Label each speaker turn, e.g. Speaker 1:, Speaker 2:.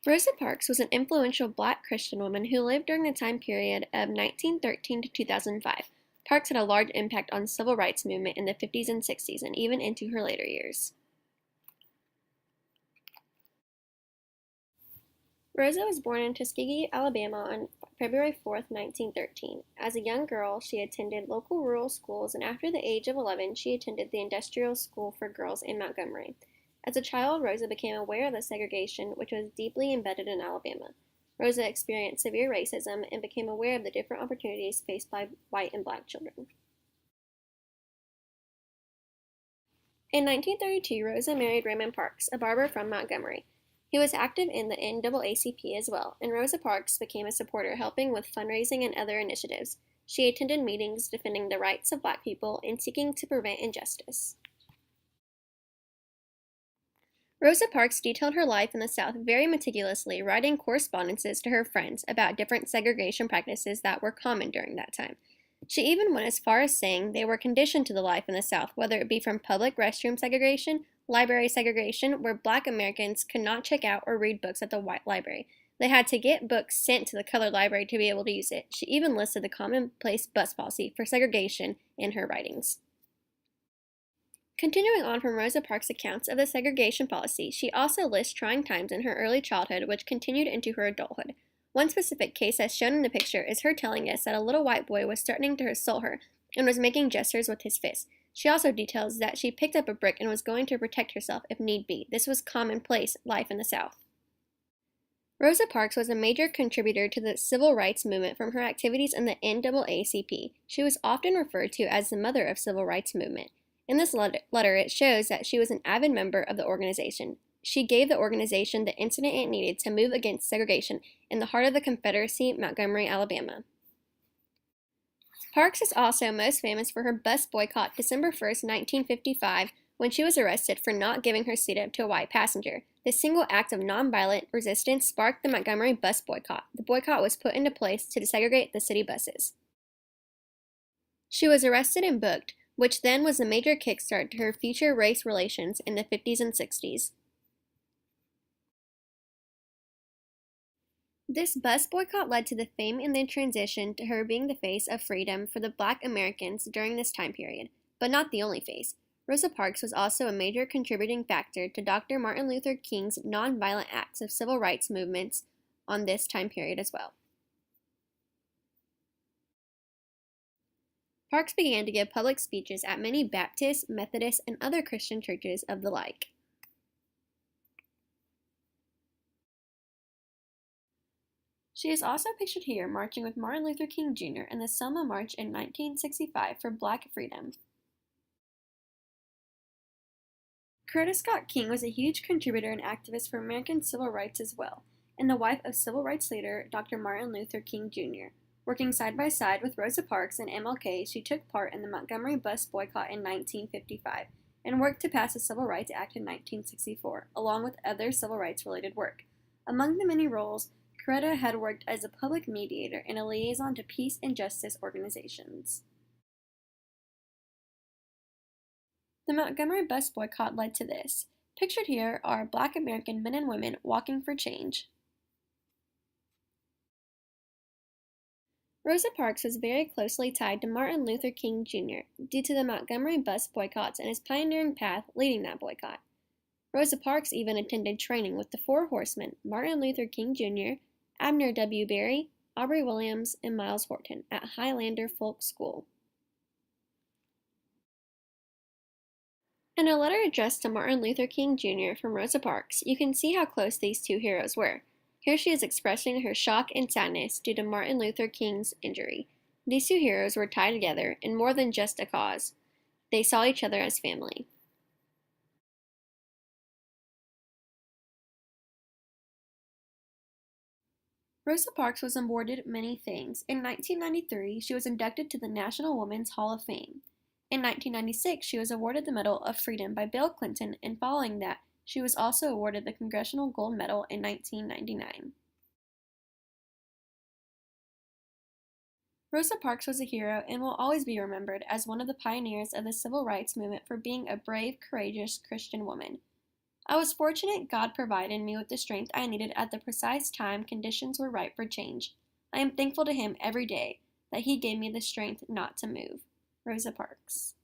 Speaker 1: Rosa Parks was an influential Black Christian woman who lived during the time period of 1913 to 2005. Parks had a large impact on the civil rights movement in the 50s and 60s and even into her later years. Rosa was born in Tuskegee, Alabama on February 4, 1913. As a young girl, she attended local rural schools, and after the age of 11, she attended the Industrial School for Girls in Montgomery. As a child, Rosa became aware of the segregation which was deeply embedded in Alabama. Rosa experienced severe racism and became aware of the different opportunities faced by white and Black children. In 1932, Rosa married Raymond Parks, a barber from Montgomery. He was active in the NAACP as well, and Rosa Parks became a supporter, helping with fundraising and other initiatives. She attended meetings defending the rights of Black people and seeking to prevent injustice. Rosa Parks detailed her life in the South very meticulously, writing correspondences to her friends about different segregation practices that were common during that time. She even went as far as saying they were conditioned to the life in the South, whether it be from public restroom segregation, library segregation, where Black Americans could not check out or read books at the white library. They had to get books sent to the colored library to be able to use it. She even listed the commonplace bus policy for segregation in her writings. Continuing on from Rosa Parks' accounts of the segregation policy, she also lists trying times in her early childhood which continued into her adulthood. One specific case as shown in the picture is her telling us that a little white boy was threatening to assault her and was making gestures with his fist. She also details that she picked up a brick and was going to protect herself if need be. This was commonplace life in the South. Rosa Parks was a major contributor to the civil rights movement from her activities in the NAACP. She was often referred to as the mother of civil rights movement. In this letter, it shows that she was an avid member of the organization. She gave the organization the incident it needed to move against segregation in the heart of the Confederacy, Montgomery, Alabama. Parks is also most famous for her bus boycott December 1, 1955, when she was arrested for not giving her seat up to a white passenger. This single act of nonviolent resistance sparked the Montgomery bus boycott. The boycott was put into place to desegregate the city buses. She was arrested and booked, which then was a major kickstart to her future race relations in the 50s and 60s. This bus boycott led to the fame and the transition to her being the face of freedom for the Black Americans during this time period, but not the only face. Rosa Parks was also a major contributing factor to Dr. Martin Luther King's nonviolent acts of civil rights movements on this time period as well. Parks began to give public speeches at many Baptist, Methodist, and other Christian churches of the like. She is also pictured here marching with Martin Luther King Jr. in the Selma March in 1965 for Black freedom. Coretta Scott King was a huge contributor and activist for American civil rights as well, and the wife of civil rights leader Dr. Martin Luther King Jr. Working side by side with Rosa Parks and MLK, she took part in the Montgomery bus boycott in 1955 and worked to pass the Civil Rights Act in 1964, along with other civil rights-related work. Among the many roles, Coretta had worked as a public mediator and a liaison to peace and justice organizations. The Montgomery bus boycott led to this. Pictured here are Black American men and women walking for change. Rosa Parks was very closely tied to Martin Luther King Jr. due to the Montgomery bus boycotts and his pioneering path leading that boycott. Rosa Parks even attended training with the Four Horsemen, Martin Luther King Jr., Abner W. Berry, Aubrey Williams, and Miles Horton at Highlander Folk School. In a letter addressed to Martin Luther King Jr. from Rosa Parks, you can see how close these two heroes were. Here she is expressing her shock and sadness due to Martin Luther King's injury. These two heroes were tied together in more than just a cause. They saw each other as family. Rosa Parks was awarded many things. In 1993, she was inducted to the National Women's Hall of Fame. In 1996, she was awarded the Medal of Freedom by Bill Clinton, and following that, she was also awarded the Congressional Gold Medal in 1999. Rosa Parks was a hero and will always be remembered as one of the pioneers of the civil rights movement for being a brave, courageous Christian woman. I was fortunate God provided me with the strength I needed at the precise time conditions were right for change. I am thankful to Him every day that He gave me the strength not to move. Rosa Parks.